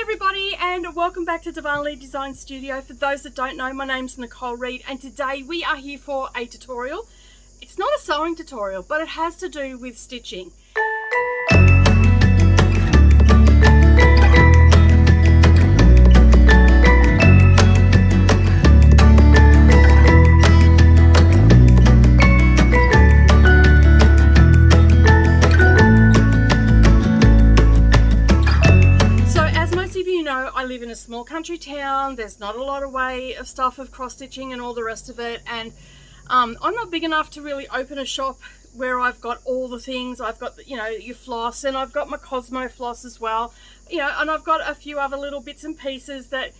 everybody, and welcome back to Darvanalee Designs Studio. For those that don't know, my name's Nicole and today we are here for a tutorial. It's not a sewing tutorial, but it has to do with stitching. I live in a small country town. There's not a lot of way of stuff of cross stitching and all the rest of it, and I'm not big enough to really open a shop where I've got all the things. I've got, you know, your floss, and I've got my Cosmo floss as well, you know, and I've got a few other little bits and pieces, that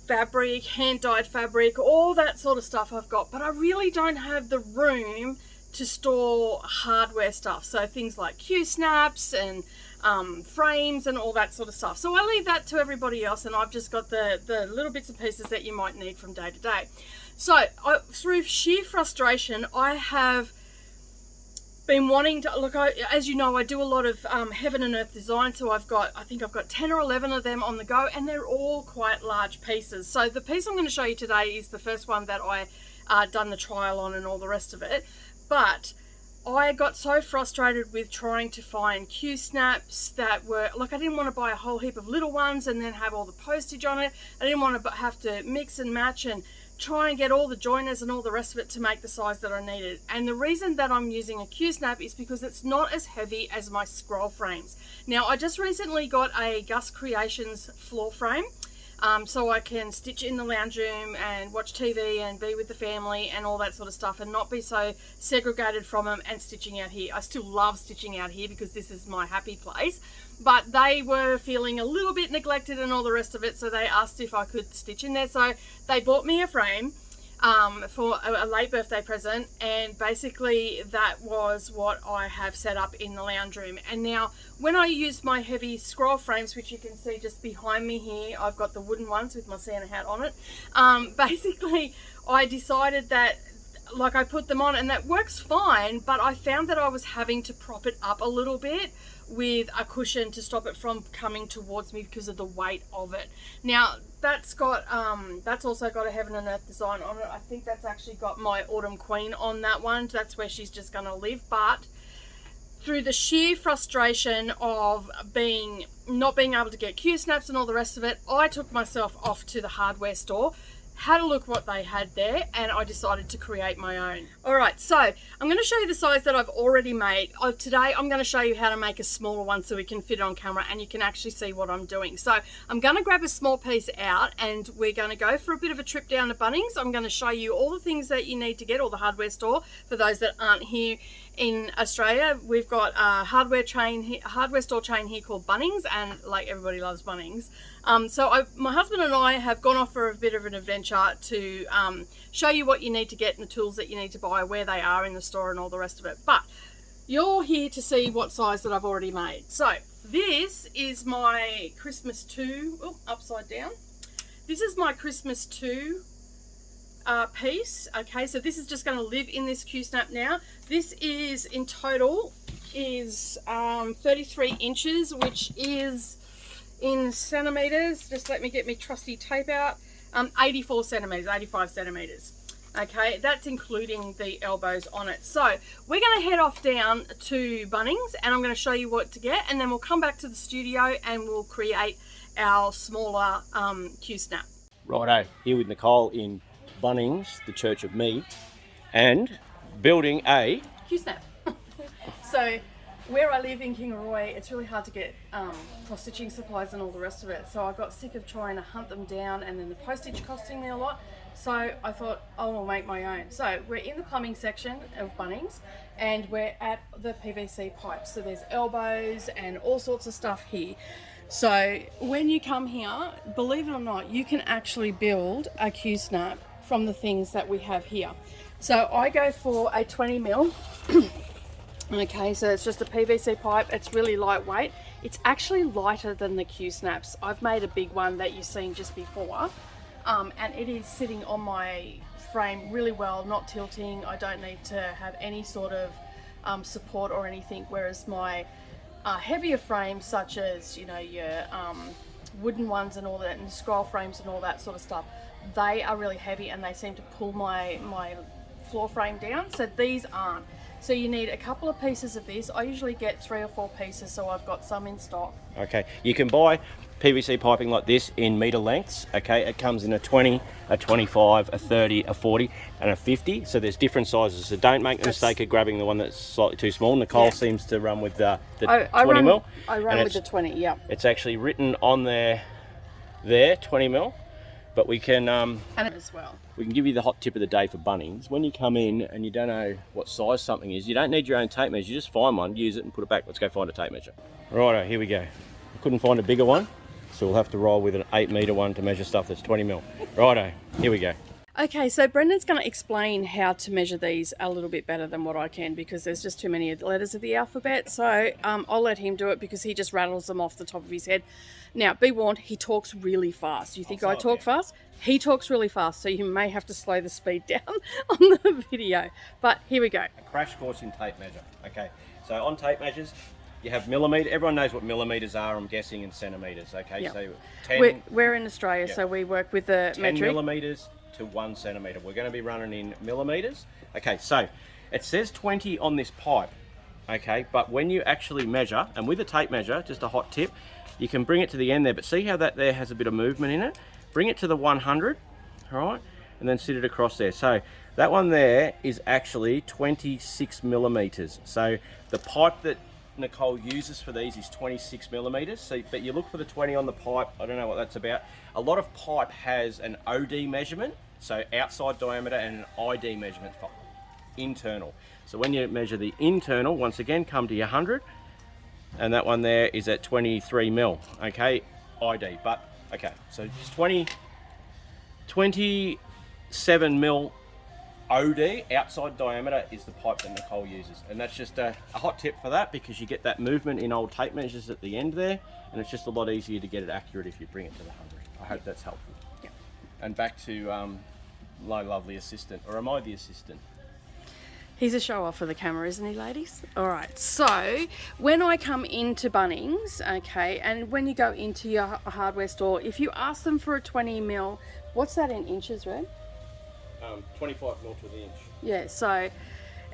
fabric, hand dyed fabric, all that sort of stuff I've got, but I really don't have the room to store hardware stuff, so things like Q-snaps and frames and all that sort of stuff. So I leave that to everybody else, and I've just got the little bits and pieces that you might need from day to day. So through sheer frustration, I have been wanting to look. As you know, I do a lot of heaven and earth design, so I think I've got 10 or 11 of them on the go, and they're all quite large pieces. So the piece I'm going to show you today is the first one that I done the trial on and all the rest of it. But I got so frustrated with trying to find Q-snaps that were, like, I didn't want to buy a whole heap of little ones and then have all the postage on it. I didn't want to have to mix and match and try and get all the joiners and all the rest of it to make the size that I needed. And the reason that I'm using a Q-snap is because it's not as heavy as my scroll frames. Now, I just recently got a Gus Creations floor frame. So I can stitch in the lounge room and watch TV and be with the family and all that sort of stuff, and not be so segregated from them and stitching out here. I still love stitching out here because this is my happy place, but they were feeling a little bit neglected and all the rest of it, so they asked if I could stitch in there. So they bought me a frame for a late birthday present, and basically that was what I have set up in the lounge room. And now when I use my heavy scroll frames, which you can see just behind me here, I've got the wooden ones with my Santa hat on it. Basically I decided that, like, I put them on and that works fine, but I found that I was having to prop it up a little bit with a cushion to stop it from coming towards me because of the weight of it. Now that's got that's also got a heaven and earth design on it. I think that's actually got my Autumn Queen on that one. That's where she's just going to live. But through the sheer frustration of not being able to get Q-snaps and all the rest of it, I took myself off to the hardware store, had a look what they had there, and I decided to create my own. Alright, so I'm going to show you the size that I've already made. Today I'm going to show you how to make a smaller one so we can fit it on camera and you can actually see what I'm doing. So I'm going to grab a small piece out and we're going to go for a bit of a trip down to Bunnings. I'm going to show you all the things that you need to get, or the hardware store, for those that aren't here in Australia. We've got a hardware store chain here called Bunnings, and like, everybody loves Bunnings. So my husband and I have gone off for a bit of an adventure to show you what you need to get and the tools that you need to buy, where they are in the store and all the rest of it. But you're here to see what size that I've already made. So this is my Christmas 2, upside down. This is my Christmas 2 piece. Okay, so this is just going to live in this Q-snap now. This is in total is 33 inches, which is in centimeters. Just let me get my trusty tape out. 84 centimeters, 85 centimeters. Okay, that's including the elbows on it. So we're going to head off down to Bunnings and I'm going to show you what to get, and then we'll come back to the studio and we'll create our smaller Q-snap. Righto, here with Nicole in Bunnings, the Church of Mead, and building a Q-snap. So where I live in Kingaroy, it's really hard to get cross stitching supplies and all the rest of it. So I got sick of trying to hunt them down and then the postage costing me a lot. So I thought, I will make my own. So we're in the plumbing section of Bunnings and we're at the PVC pipes. So there's elbows and all sorts of stuff here. So when you come here, believe it or not, you can actually build a Q-snap from the things that we have here. So I go for a 20 mil. Okay, so it's just a PVC pipe. It's really lightweight. It's actually lighter than the Q-snaps. I've made a big one that you've seen just before, and it is sitting on my frame really well, not tilting. I don't need to have any sort of support or anything, whereas my heavier frames, such as, you know, your wooden ones and all that, and scroll frames and all that sort of stuff, they are really heavy and they seem to pull my floor frame down. So these aren't. So you need a couple of pieces of this. I usually get 3 or 4 pieces, so I've got some in stock. Okay, you can buy PVC piping like this in metre lengths. Okay, it comes in a 20, a 25, a 30, a 40 and a 50. So there's different sizes, so don't make the mistake of grabbing the one that's slightly too small. Nicole seems to run with the 20 mil. I run with the 20, yeah. It's actually written on there 20 mil, but we can and as well. We can give you the hot tip of the day for Bunnings. When you come in and you don't know what size something is, you don't need your own tape measure. You just find one, use it and put it back. Let's go find a tape measure. Righto, here we go. I couldn't find a bigger one, so we'll have to roll with an 8 metre one to measure stuff that's 20 mil. Righto, here we go. Okay, so Brendan's going to explain how to measure these a little bit better than what I can, because there's just too many letters of the alphabet. So I'll let him do it because he just rattles them off the top of his head. Now, be warned, he talks really fast. You think I talk fast? He talks really fast, so you may have to slow the speed down on the video. But here we go. A crash course in tape measure. Okay, so on tape measures, you have millimetre. Everyone knows what millimetres are, I'm guessing, in centimetres. Okay, yep. So 10. We're in Australia, so we work with the 10 metric. millimetres to 1 centimetre. We're going to be running in millimetres. Okay, so it says 20 on this pipe. Okay, but when you actually measure, and with a tape measure, just a hot tip, you can bring it to the end there, but see how that there has a bit of movement in it? Bring it to the 100, all right, and then sit it across there. So that one there is actually 26 millimetres. So the pipe that Nicole uses for these is 26 millimetres. So, but you look for the 20 on the pipe. I don't know what that's about. A lot of pipe has an OD measurement, so outside diameter, and an ID measurement for internal. So when you measure the internal, once again, come to your 100, and that one there is at 23 mil, okay, ID. But okay, so it's 27 mil OD, outside diameter, is the pipe that Nicole uses. And that's just a hot tip for that, because you get that movement in old tape measures at the end there, and it's just a lot easier to get it accurate if you bring it to the 100. I hope that's helpful. Yep. And back to my lovely assistant, or am I the assistant? He's a show off for the camera, isn't he, ladies? All right, so when I come into Bunnings, okay, and when you go into your hardware store, if you ask them for a 20 mil, what's that in inches, Red? 25 mil to the inch. Yeah, so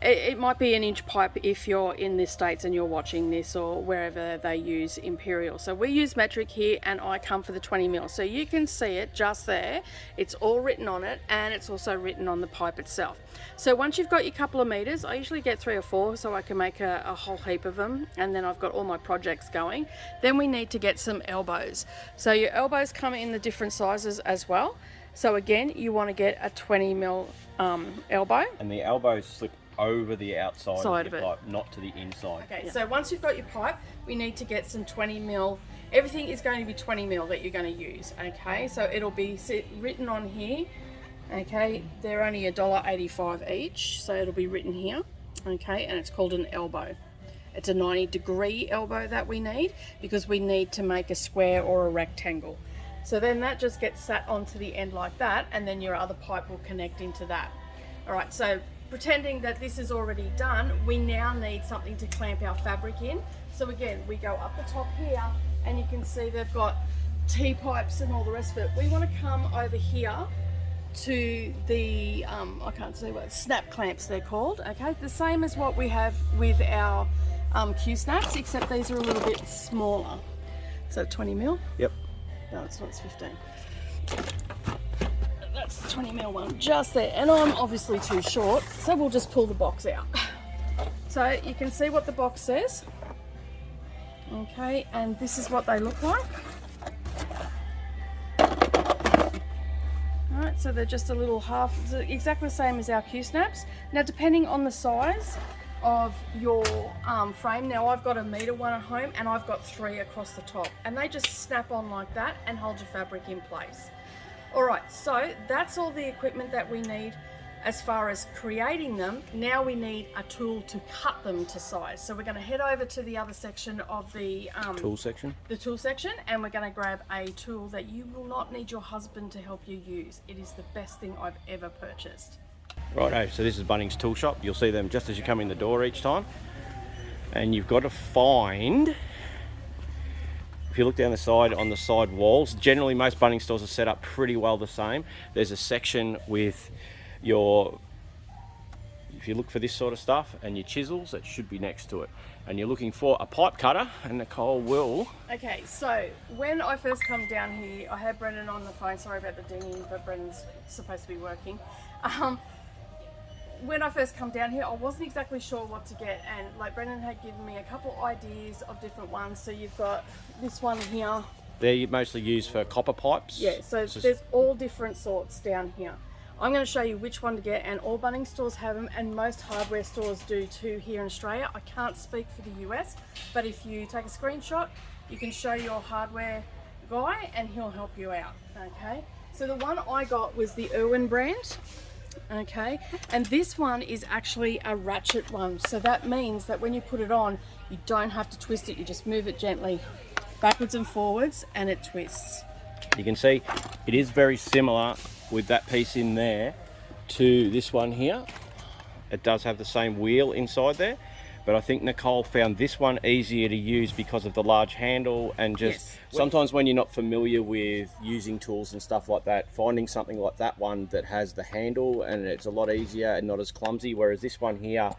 it might be an inch pipe if you're in the States and you're watching this, or wherever they use imperial. So we use metric here, and I come for the 20 mil. So you can see it just there. It's all written on it, and it's also written on the pipe itself. So once you've got your couple of meters, I usually get 3 or 4 so I can make a whole heap of them, and then I've got all my projects going. Then we need to get some elbows. So your elbows come in the different sizes as well. So again, you want to get a 20 mil elbow. And the elbows slip over the outside of your pipe, not to the inside. Okay, yeah. So once you've got your pipe, we need to get some 20 mil. Everything is going to be 20 mil that you're going to use, okay? So it'll be written on here, okay? They're only $1.85 each, so it'll be written here, okay? And it's called an elbow. It's a 90-degree elbow that we need, because we need to make a square or a rectangle. So then that just gets sat onto the end like that, and then your other pipe will connect into that. All right, so pretending that this is already done, we now need something to clamp our fabric in. So again, we go up the top here, and you can see they've got T-pipes and all the rest of it. We want to come over here to the, I can't see what, snap clamps they're called, okay? The same as what we have with our Q-snaps, except these are a little bit smaller. So 20 mil? Yep. No, it's not, it's 15. That's the 20 mil one, just there. And I'm obviously too short, so we'll just pull the box out. So you can see what the box says. Okay, and this is what they look like. Alright, so they're just a little half, exactly the same as our Q-snaps. Now, depending on the size of your frame, now I've got a metre one at home, and I've got 3 across the top, and they just snap on like that and hold your fabric in place. Alright, so that's all the equipment that we need as far as creating them. Now we need a tool to cut them to size. So we're going to head over to the other section of the tool section. The tool section, and we're going to grab a tool that you will not need your husband to help you use. It is the best thing I've ever purchased. Righto, so this is Bunnings Tool Shop. You'll see them just as you come in the door each time. And you've got to find if you look down the side on the side walls, generally most Bunnings stores are set up pretty well the same. There's a section with your, if you look for this sort of stuff, and your chisels, it should be next to it. And you're looking for a pipe cutter, and Nicole will. Okay, so when I first come down here, I had Brendan on the phone. Sorry about the dinging, but Brendan's supposed to be working. When I first come down here, I wasn't exactly sure what to get, and like Brendan had given me a couple ideas of different ones. So you've got this one here. They're mostly used for copper pipes. Yeah, so there's all different sorts down here. I'm going to show you which one to get, and all Bunnings stores have them, and most hardware stores do too here in Australia. I can't speak for the US, but if you take a screenshot, you can show your hardware guy and he'll help you out. Okay, so the one I got was the Irwin brand. Okay, and this one is actually a ratchet one, so that means that when you put it on, you don't have to twist it, you just move it gently backwards and forwards and it twists. You can see it is very similar with that piece in there to this one here. It does have the same wheel inside there, but I think Nicole found this one easier to use because of the large handle, and just sometimes when you're not familiar with using tools and stuff like that, finding something like that one that has the handle and it's a lot easier and not as clumsy, whereas this one here,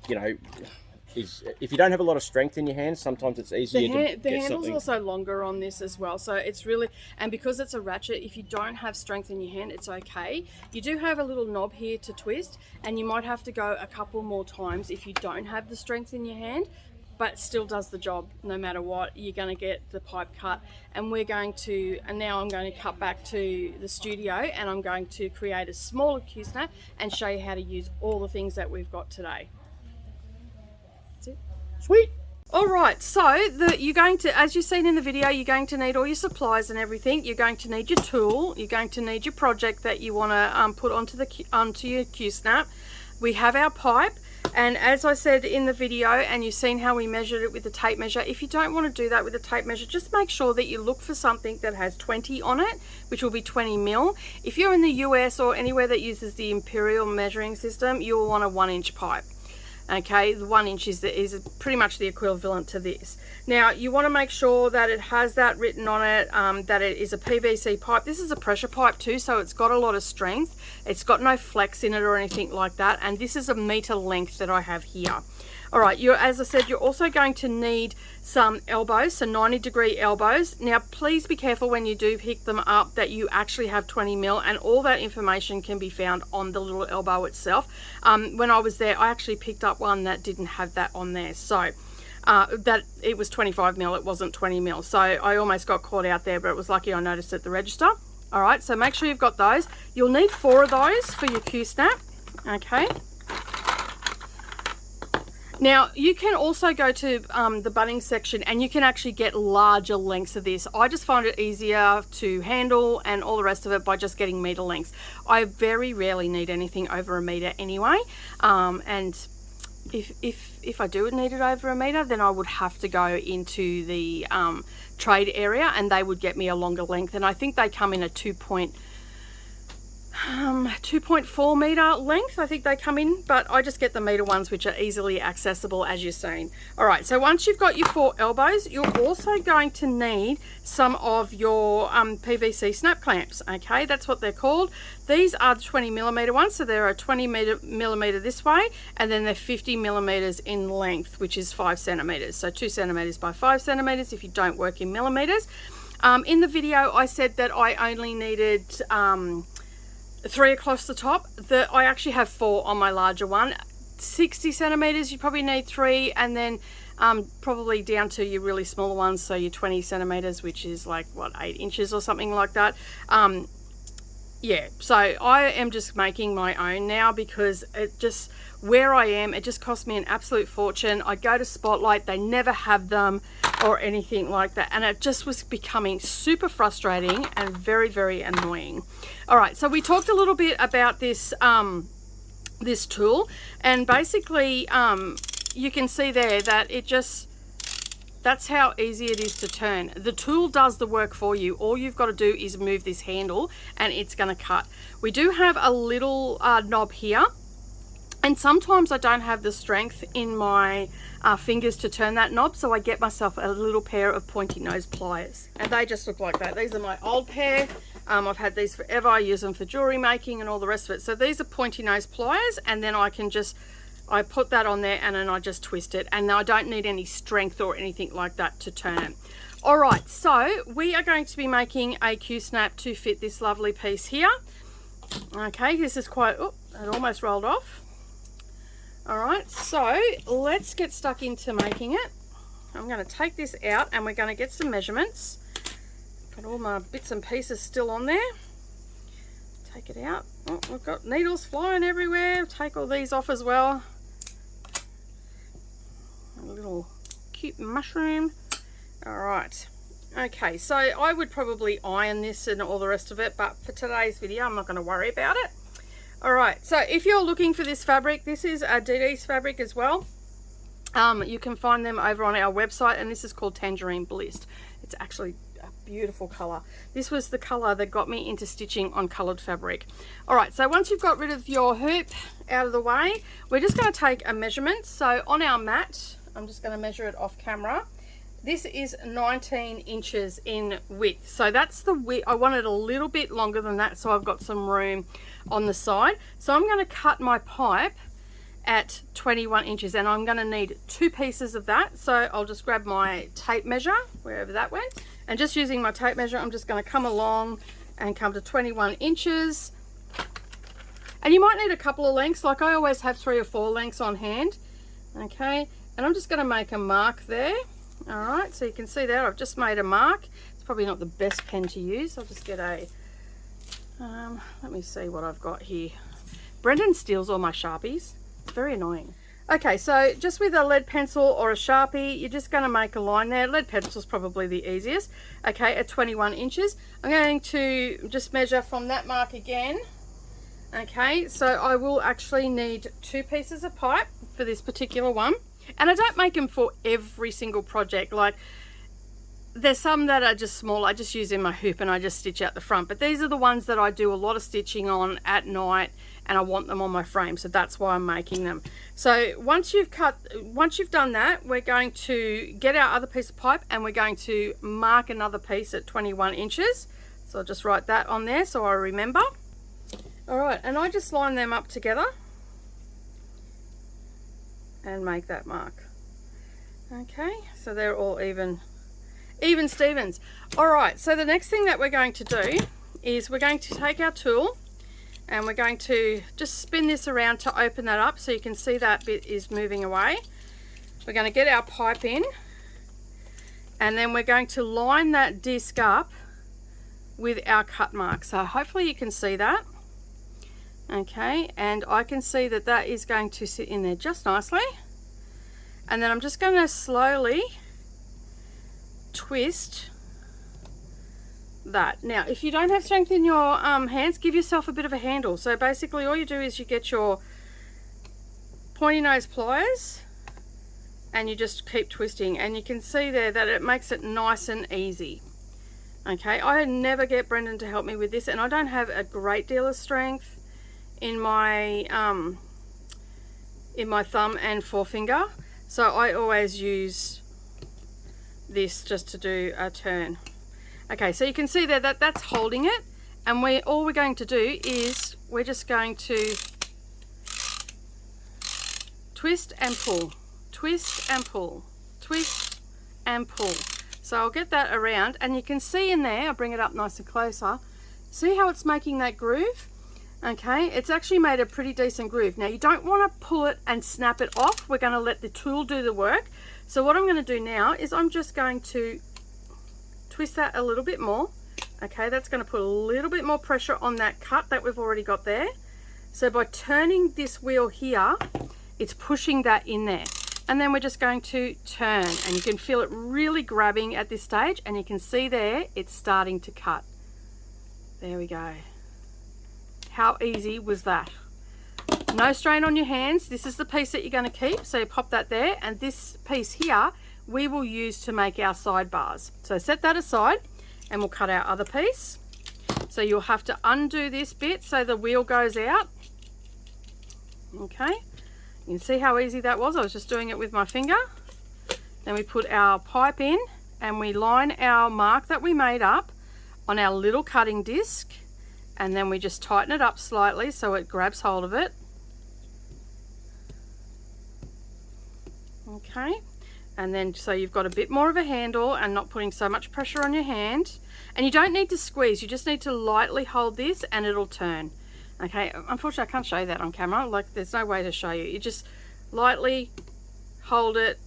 you know, is, if you don't have a lot of strength in your hands, sometimes it's easier to get the handle's something. also longer on this as well, so it's really, and because it's a ratchet, if you don't have strength in your hand, it's okay. You do have a little knob here to twist, and you might have to go a couple more times if you don't have the strength in your hand, but it still does the job no matter what. You're going to get the pipe cut, and we're going to, and now I'm going to cut back to the studio, and I'm going to create a smaller Q-snap and show you how to use all the things that we've got today. Sweet. All right, so you're going to, as you've seen in the video, you're going to need all your supplies and everything. You're going to need your tool. You're going to need your project that you want to put onto your Q-snap. We have our pipe, and as I said in the video, and you've seen how we measured it with the tape measure, if you don't want to do that with a tape measure, just make sure that you look for something that has 20 on it, which will be 20 mil. If you're in the US or anywhere that uses the imperial measuring system, you'll want a 1-inch pipe. Okay, the 1 inch is pretty much the equivalent to this. Now you want to make sure that it has that written on it, that it is a PVC pipe. This is a pressure pipe too, so it's got a lot of strength. It's got no flex in it or anything like that, and this is a meter length that I have here. All right, as I said, you're also going to need some elbows, so 90-degree elbows. Now, please be careful when you do pick them up that you actually have 20 mil, and all that information can be found on the little elbow itself. When I was there, I actually picked up one that didn't have that on there, so that it was 25 mil, it wasn't 20 mil. So I almost got caught out there, but it was lucky I noticed at the register. All right, so make sure you've got those. You'll need 4 of those for your Q-snap, okay? Now, you can also go to the Bunnings section, and you can actually get larger lengths of this. I just find it easier to handle and all the rest of it by just getting meter lengths. I very rarely need anything over a meter anyway, and if I do need it over a meter, then I would have to go into the trade area, and they would get me a longer length, and I think they come in a 2.4 meter length, I think they come in, but I just get the meter ones, which are easily accessible, as you've seen. All right, so once you've got your 4 elbows, you're also going to need some of your PVC snap clamps. Okay, that's what they're called. These are the 20 millimeter ones, so they're a 20 millimeter this way, and then they're 50 millimeters in length, which is 5 centimeters. So 2 centimeters by 5 centimeters if you don't work in millimeters. In the video, I said that I only needed 3 across the top. I actually have 4 on my larger one. 60 centimeters, you probably need 3, and then probably down to your really smaller ones, so your 20 centimeters, which is like what, 8 inches or something like that. Yeah, so I am just making my own now because it just, where I am, it just cost me an absolute fortune. I go to Spotlight, they never have them or anything like that, and it just was becoming super frustrating and very, very annoying. All right, so we talked a little bit about this this tool, and basically you can see there that it just, that's how easy it is to turn. The tool does the work for you. All you've got to do is move this handle and it's going to cut. We do have a little knob here, And sometimes I don't have the strength in my fingers to turn that knob, so I get myself a little pair of pointy nose pliers, and they just look like that. These are my old pair. I've had these forever. I use them for jewelry making and all the rest of it. So these are pointy nose pliers, and then I put that on there and then I just twist it, and I don't need any strength or anything like that to turn it. All right, so we are going to be making a Q-snap to fit this lovely piece here. Okay, this is quite, oh, it almost rolled off. All right, so let's get stuck into making it. I'm going to take this out and we're going to get some measurements. Got all my bits and pieces still on there. Take it out. Oh, we've got needles flying everywhere. Take all these off as well. A little cute mushroom. All right. Okay, so I would probably iron this and all the rest of it, but for today's video, I'm not going to worry about it. All right, so if you're looking for this fabric, this is a DD's fabric as well. You can find them over on our website, and this is called Tangerine Bliss. It's actually a beautiful color. This was the color that got me into stitching on colored fabric. All right, so once you've got rid of your hoop out of the way, we're just going to take a measurement. So on our mat, I'm just going to measure it off camera. This is 19 inches in width. So that's the width. I want it a little bit longer than that, so I've got some room on the side. So I'm going to cut my pipe at 21 inches, and I'm going to need 2 pieces of that. So I'll just grab my tape measure, wherever that went, and just using my tape measure, I'm just going to come along and come to 21 inches. And you might need a couple of lengths, like I always have 3 or 4 lengths on hand. Okay, and I'm just going to make a mark there. All right, so you can see there I've just made a mark. It's probably not the best pen to use. I'll just get a let me see what I've got here. Brendan steals all my Sharpies. It's very annoying. Okay, so just with a lead pencil or a Sharpie, you're just going to make a line there. Lead pencil is probably the easiest. Okay, at 21 inches. I'm going to just measure from that mark again. Okay, so I will actually need 2 pieces of pipe for this particular one. And I don't make them for every single project. Like, there's some that are just small. I just use in my hoop and I just stitch out the front. But these are the ones that I do a lot of stitching on at night, and I want them on my frame. So that's why I'm making them. So once you've done that, we're going to get our other piece of pipe and we're going to mark another piece at 21 inches. So I'll just write that on there so I remember. All right, and I just line them up together and make that mark. Okay, so they're all even Stevens. All right, so the next thing that we're going to do is we're going to take our tool and we're going to just spin this around to open that up so you can see that bit is moving away. We're going to get our pipe in, and then we're going to line that disc up with our cut mark. So hopefully you can see that. Okay, and I can see that that is going to sit in there just nicely. And then I'm just going to slowly twist that. Now, if you don't have strength in your hands, give yourself a bit of a handle. So basically all you do is you get your pointy nose pliers and you just keep twisting, and you can see there that it makes it nice and easy. Okay, I never get Brendan to help me with this, and I don't have a great deal of strength in my thumb and forefinger, so I always use this just to do a turn. Okay, so you can see there that that's holding it, and all we're going to do is we're just going to twist and pull, twist and pull, twist and pull. So I'll get that around, and you can see in there, I'll bring it up nice and closer, see how it's making that groove? Okay, it's actually made a pretty decent groove. Now you don't want to pull it and snap it off. We're going to let the tool do the work. So what I'm going to do now is I'm just going to twist that a little bit more. Okay, that's going to put a little bit more pressure on that cut that we've already got there. So by turning this wheel here, it's pushing that in there. And then we're just going to turn, and you can feel it really grabbing at this stage, and you can see there it's starting to cut. There we go. How easy was that? No strain on your hands. This is the piece that you're going to keep, so you pop that there, and this piece here we will use to make our sidebars. So set that aside and we'll cut our other piece. So you'll have to undo this bit so the wheel goes out. Okay, You can see how easy that was. I was just doing it with my finger. Then we put our pipe in and we line our mark that we made up on our little cutting disc, and then we just tighten it up slightly so it grabs hold of it. Okay, and then so you've got a bit more of a handle and not putting so much pressure on your hand. And you don't need to squeeze, you just need to lightly hold this and it'll turn. Okay, unfortunately I can't show you that on camera, like there's no way to show you. You just lightly hold it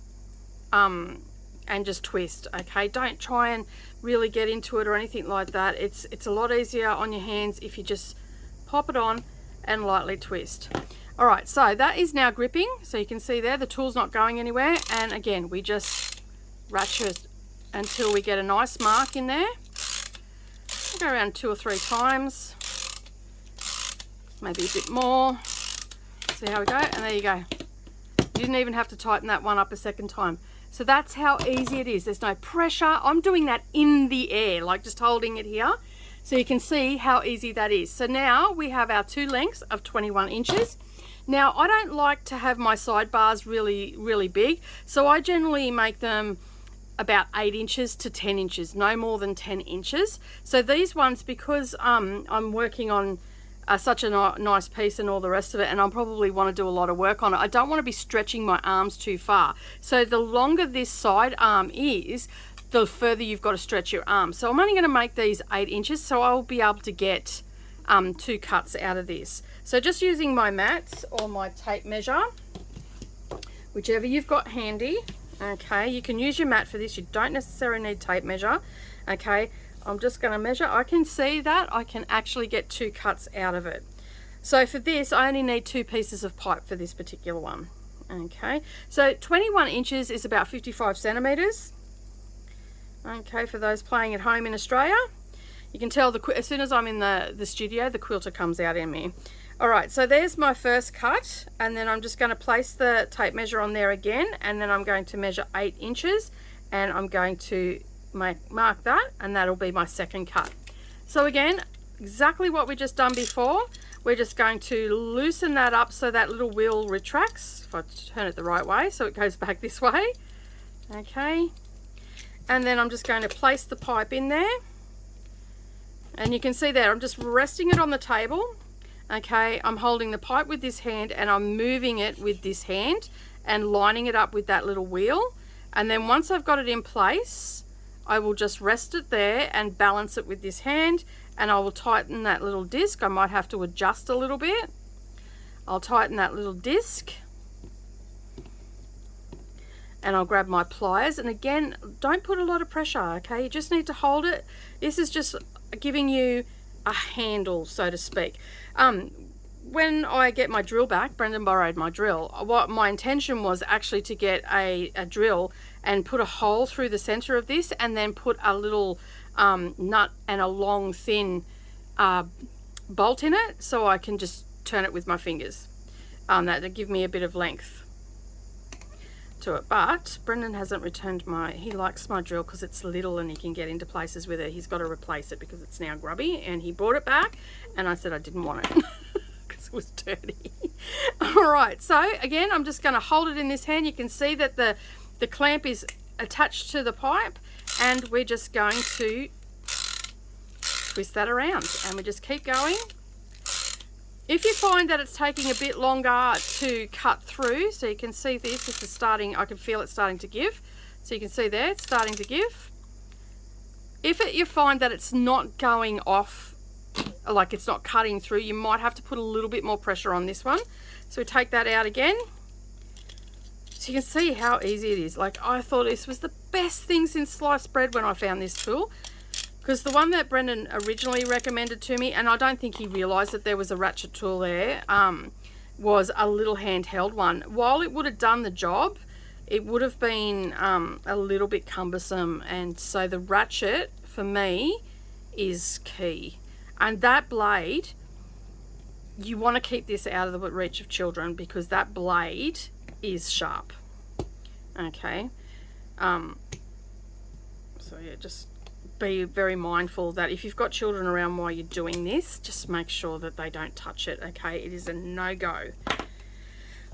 and just twist. Okay, don't try and really get into it or anything like that. It's a lot easier on your hands if you just pop it on and lightly twist. All right, so that is now gripping. So you can see there the tool's not going anywhere, and again we just ratchet until we get a nice mark in there. We'll go around 2 or 3 times, maybe a bit more. See how we go, and there you go. You didn't even have to tighten that one up a second time. So that's how easy it is. There's no pressure. I'm doing that in the air, like just holding it here. So you can see how easy that is. So now we have our 2 lengths of 21 inches. Now I don't like to have my sidebars really big. So I generally make them about 8 inches to 10 inches, no more than 10 inches. So these ones, because I'm working on such a nice piece and all the rest of it, and I'll probably want to do a lot of work on it, I don't want to be stretching my arms too far. So the longer this side arm is, the further you've got to stretch your arm. So I'm only going to make these 8 inches, so I'll be able to get 2 cuts out of this. So just using my mat or my tape measure, whichever you've got handy. Okay, you can use your mat for this, you don't necessarily need tape measure. Okay, I'm just going to measure. I can see that I can actually get 2 cuts out of it. So for this I only need 2 pieces of pipe for this particular one. Okay, so 21 inches is about 55 centimeters. Okay, for those playing at home in Australia, you can tell as soon as I'm in the studio, the quilter comes out in me. All right, so there's my first cut, and then I'm just going to place the tape measure on there again, and then I'm going to measure 8 inches, and I'm going to mark that, and that'll be my second cut. So again, exactly what we just done before. We're just going to loosen that up so that little wheel retracts. If I turn it the right way, so it goes back this way. Okay, and then I'm just going to place the pipe in there, and you can see there I'm just resting it on the table. Okay, I'm holding the pipe with this hand and I'm moving it with this hand and lining it up with that little wheel. And then once I've got it in place, I will just rest it there and balance it with this hand, and I will tighten that little disc. I might have to adjust a little bit. I'll tighten that little disc and I'll grab my pliers, and again, don't put a lot of pressure. Okay, you just need to hold it. This is just giving you a handle, so to speak. When I get my drill back, Brendan borrowed my drill. What my intention was actually to get a drill and put a hole through the center of this, and then put a little nut and a long thin bolt in it, so I can just turn it with my fingers. That'll give me a bit of length to it. But Brendan hasn't returned he likes my drill because it's little and he can get into places with it. He's got to replace it because it's now grubby, and he brought it back and I said I didn't want it because it was dirty. All right, so again, I'm just going to hold it in this hand. You can see that the clamp is attached to the pipe, and we're just going to twist that around, and we just keep going. If you find that it's taking a bit longer to cut through, so you can see this is starting, I can feel it starting to give. So you can see there, it's starting to give. If you find that it's not going off, like it's not cutting through, you might have to put a little bit more pressure on this one. So we take that out again. So you can see how easy it is. Like, I thought this was the best thing since sliced bread when I found this tool. Because the one that Brendan originally recommended to me, and I don't think he realised that there was a ratchet tool there, was a little handheld one. While it would have done the job, it would have been a little bit cumbersome, and so the ratchet for me is key. And that blade, you want to keep this out of the reach of children because that blade is sharp. Okay, so yeah, just be very mindful that if you've got children around while you're doing this, just make sure that they don't touch it. Okay, it is a no-go.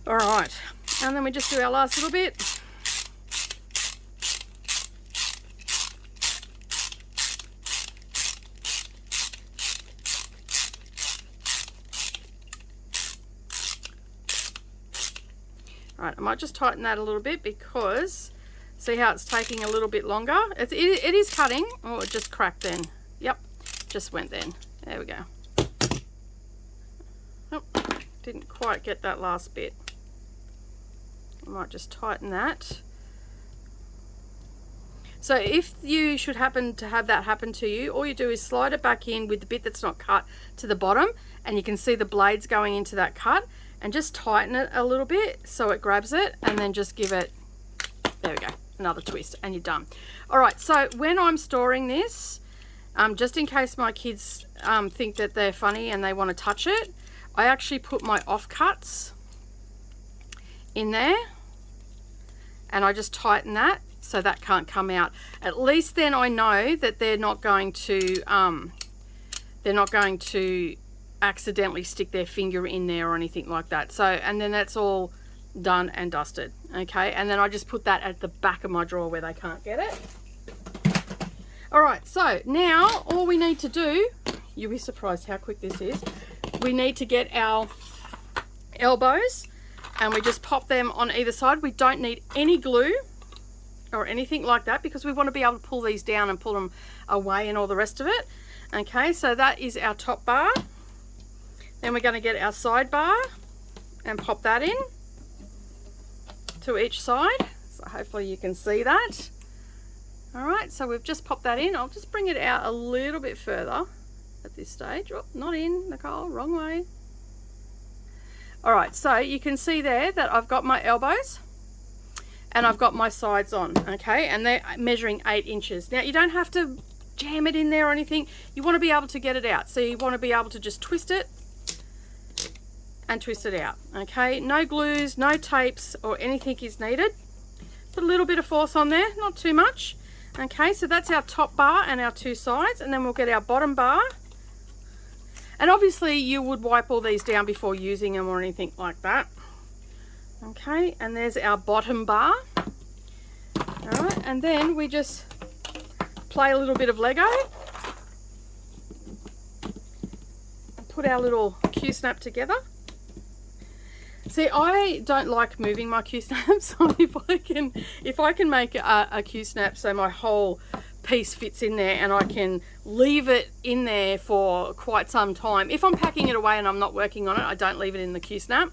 All right, and then we just do our last little bit. All right, I might just tighten that a little bit because see how it's taking a little bit longer. It is cutting. Oh, it just cracked then. Yep, just went then. There we go. Oh, didn't quite get that last bit. I might just tighten that. So if you should happen to have that happen to you, all you do is slide it back in with the bit that's not cut to the bottom, and you can see the blades going into that cut, and just tighten it a little bit so it grabs it, and then just give it, there we go, another twist, and you're done. All right, so when I'm storing this, just in case my kids think that they're funny and they want to touch it, I actually put my offcuts in there, and I just tighten that so that can't come out. At least then I know that they're not going to accidentally stick their finger in there or anything like that. So, and then that's all done and dusted. Okay, and then I just put that at the back of my drawer where they can't get it. All right, so now all we need to do, you'll be surprised how quick this is. We need to get our elbows, and we just pop them on either side. We don't need any glue or anything like that because we want to be able to pull these down and pull them away and all the rest of it. Okay, so that is our top bar. Then we're going to get our side bar and pop that in to each side. So hopefully you can see that. All right, so we've just popped that in. I'll just bring it out a little bit further at this stage. Oh, not in, Nicole, wrong way. All right, so you can see there that I've got my elbows and I've got my sides on, okay? And they're measuring 8 inches. Now, you don't have to jam it in there or anything. You want to be able to get it out. So you want to be able to just twist it and twist it out, okay? No glues, no tapes or anything is needed. Put a little bit of force on there, not too much. Okay, so that's our top bar and our 2 sides, and then we'll get our bottom bar. And obviously you would wipe all these down before using them or anything like that. Okay, and there's our bottom bar. All right, and then we just play a little bit of Lego. Put our little Q-snap together. See, I don't like moving my Q-snap, so if I can make a Q-snap so my whole piece fits in there and I can leave it in there for quite some time. If I'm packing it away and I'm not working on it, I don't leave it in the Q-snap.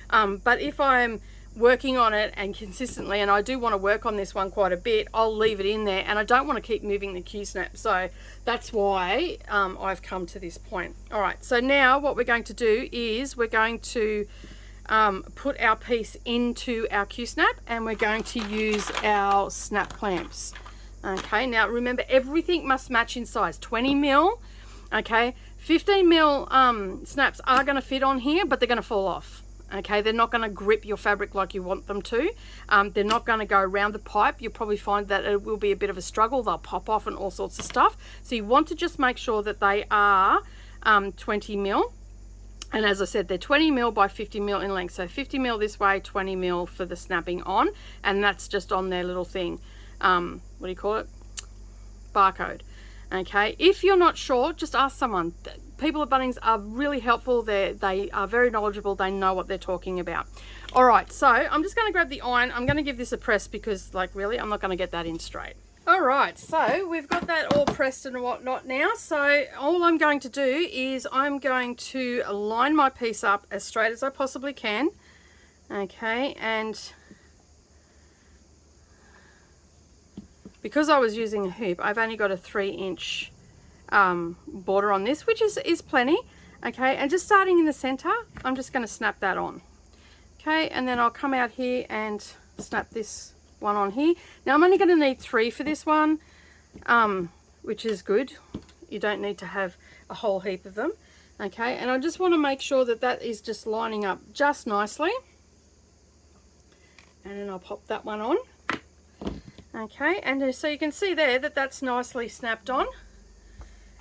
But if I'm working on it and consistently, and I do want to work on this one quite a bit, I'll leave it in there, and I don't want to keep moving the Q-snap. So that's why I've come to this point. All right, so now what we're going to do is we're going to put our piece into our Q-snap, and we're going to use our snap clamps. Okay, now remember everything must match in size. 20 mil, okay, 15 mil snaps are going to fit on here, but they're going to fall off. Okay, they're not going to grip your fabric like you want them to. They're not going to go around the pipe. You'll probably find that it will be a bit of a struggle. They'll pop off and all sorts of stuff. So you want to just make sure that they are 20 mil. And as I said, they're 20 mil by 50 mil in length. So 50 mil this way, 20 mil for the snapping on. And that's just on their little thing. What do you call it? Barcode. Okay, if you're not sure, just ask someone. People at Bunnings are really helpful. They are very knowledgeable. They know what they're talking about. All right, so I'm just going to grab the iron. I'm going to give this a press because, like, really, I'm not going to get that in straight. All right, so we've got that all pressed and whatnot now. So all I'm going to do is I'm going to line my piece up as straight as I possibly can. Okay, and because I was using a hoop, I've only got a 3-inch border on this, which is plenty. Okay, and just starting in the center, I'm just going to snap that on. Okay, and then I'll come out here and snap this one on here. Now I'm only going to need 3 for this one, which is good. You don't need to have a whole heap of them. Okay, and I just want to make sure that that is just lining up just nicely. And then I'll pop that one on. Okay, and so you can see there that that's nicely snapped on.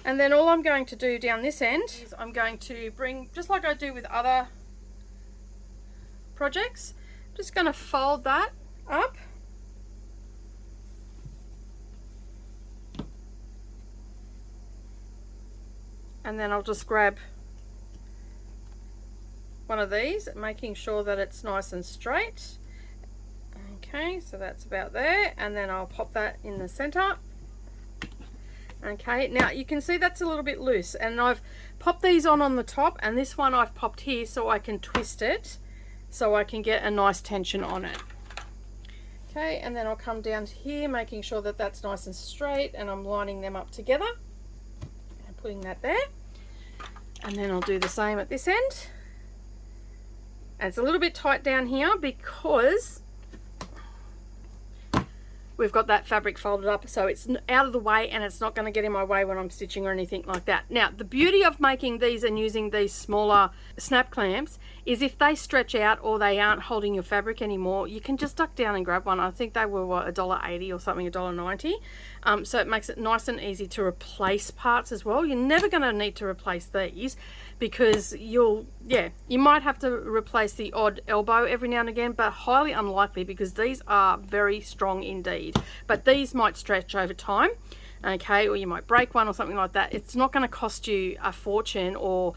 And then all I'm going to do down this end is I'm going to bring, just like I do with other projects. I'm just going to fold that up. And then I'll just grab one of these, making sure that it's nice and straight. Okay, so that's about there, and then I'll pop that in the center. Okay, now you can see that's a little bit loose, and I've popped these on the top, and this one I've popped here so I can twist it so I can get a nice tension on it. Okay, and then I'll come down to here, making sure that that's nice and straight, and I'm lining them up together and putting that there. And then I'll do the same at this end. And it's a little bit tight down here because we've got that fabric folded up, so it's out of the way and it's not going to get in my way when I'm stitching or anything like that. Now, the beauty of making these and using these smaller snap clamps is if they stretch out or they aren't holding your fabric anymore, you can just duck down and grab one. I think they were what, $1.80 or something, $1.90. So it makes it nice and easy to replace parts as well. You're never going to need to replace these because you might have to replace the odd elbow every now and again, but highly unlikely because these are very strong indeed. But these might stretch over time, okay, or you might break one or something like that. It's not going to cost you a fortune or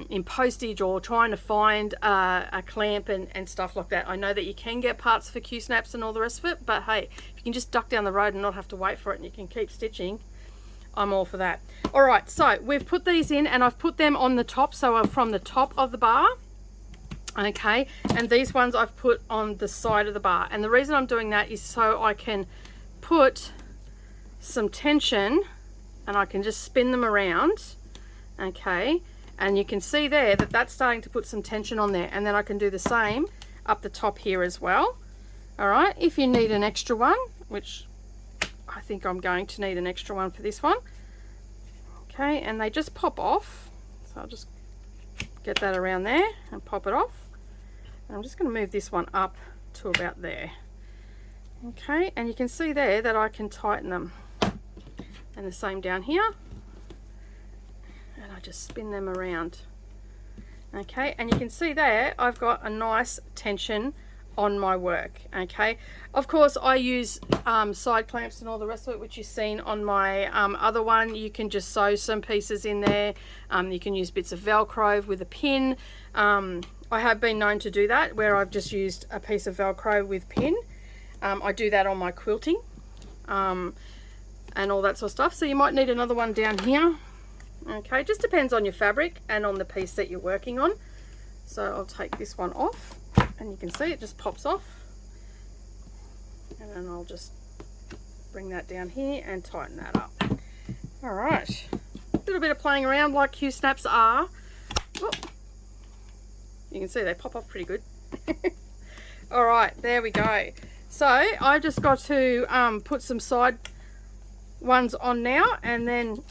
in postage or trying to find a clamp and stuff like that. I know that you can get parts for Q-snaps and all the rest of it, but hey, if you can just duck down the road and not have to wait for it and you can keep stitching, I'm all for that. All right, so we've put these in and I've put them on the top, so from the top of the bar, okay, and these ones I've put on the side of the bar. And the reason I'm doing that is so I can put some tension and I can just spin them around, okay, and you can see there that that's starting to put some tension on there, and then I can do the same up the top here as well. All right, if you need an extra one, which I think I'm going to need an extra one for this one, okay, and they just pop off, so I'll just get that around there and pop it off. And I'm just going to move this one up to about there, okay, and you can see there that I can tighten them, and the same down here, and I just spin them around, okay, and you can see there I've got a nice tension on my work. Okay, of course I use side clamps and all the rest of it, which you've seen on my other one. You can just sew some pieces in there. You can use bits of Velcro with a pin. I have been known to do that where I've just used a piece of Velcro with pin. I do that on my quilting and all that sort of stuff, so you might need another one down here. Okay, just depends on your fabric and on the piece that you're working on. So I'll take this one off, and you can see it just pops off, and then I'll just bring that down here and tighten that up. All right, a little bit of playing around like Q-snaps are. Oh, you can see they pop off pretty good. All right, there we go. So I just got to put some side ones on now, and then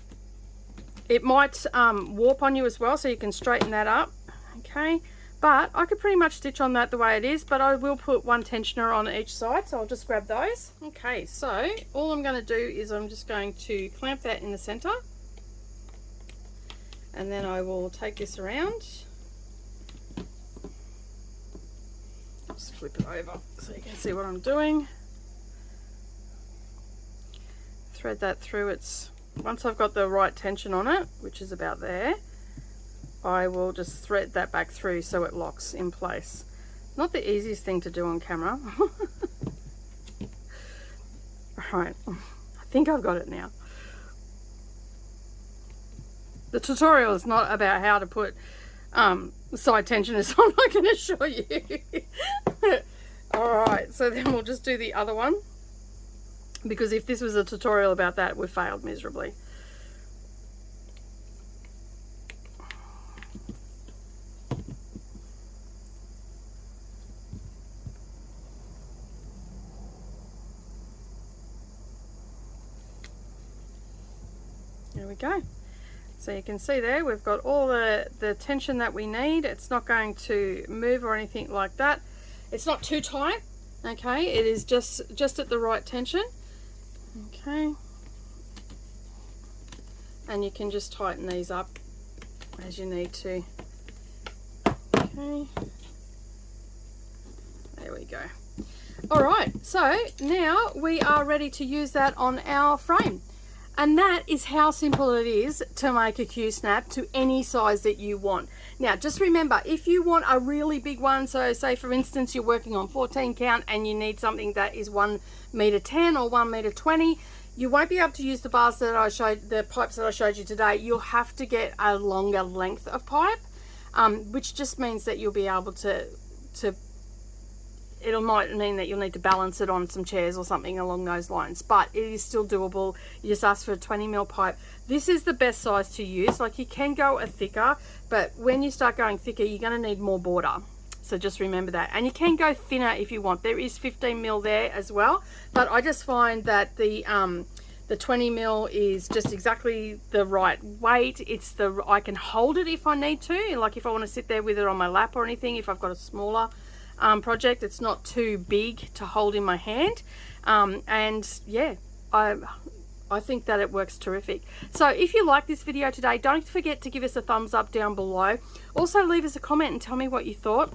it might warp on you as well, so you can straighten that up. Okay, but I could pretty much stitch on that the way it is, but I will put one tensioner on each side, so I'll just grab those. Okay, so all I'm going to do is I'm just going to clamp that in the center, and then I will take this around, just flip it over so you can see what I'm doing, thread that through. Once I've got the right tension on it, which is about there, I will just thread that back through so it locks in place. Not the easiest thing to do on camera. Alright, I think I've got it now. The tutorial is not about how to put side tensioners on, I can assure you. Alright, so then we'll just do the other one, because if this was a tutorial about that, we failed miserably. There we go. So you can see there we've got all the tension that we need. It's not going to move or anything like that. It's not too tight, okay, it is just at the right tension. Okay, and you can just tighten these up as you need to. Okay, we go. All right, so now we are ready to use that on our frame. And that is how simple it is to make a Q-snap to any size that you want. Now, just remember, if you want a really big one, so say for instance, you're working on 14 count and you need something that is 1 meter 10 or 1 meter 20, you won't be able to use the bars that I showed, the pipes that I showed you today. You'll have to get a longer length of pipe, which just means that you'll be able to it might mean that you'll need to balance it on some chairs or something along those lines, but it is still doable. You just ask for a 20 mil pipe. This is the best size to use. Like, you can go a thicker, but when you start going thicker, you're going to need more border. So just remember that. And you can go thinner if you want. There is 15 mil there as well, but I just find that the 20 mil is just exactly the right weight. I can hold it if I need to, like if I want to sit there with it on my lap or anything, if I've got a smaller project. It's not too big to hold in my hand, and yeah, I think that it works terrific. So if you like this video today, don't forget to give us a thumbs up down below. Also leave us a comment and tell me what you thought.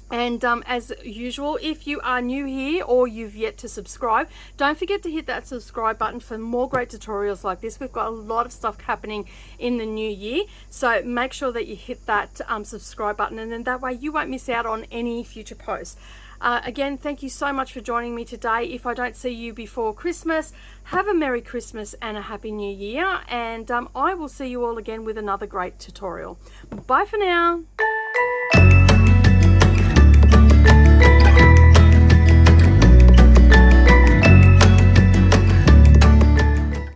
And as usual, if you are new here or you've yet to subscribe, don't forget to hit that subscribe button for more great tutorials like this. We've got a lot of stuff happening in the new year, so make sure that you hit that subscribe button, and then that way you won't miss out on any future posts. Again, thank you so much for joining me today. If I don't see you before Christmas, have a Merry Christmas and a Happy New Year, and I will see you all again with another great tutorial. Bye for now.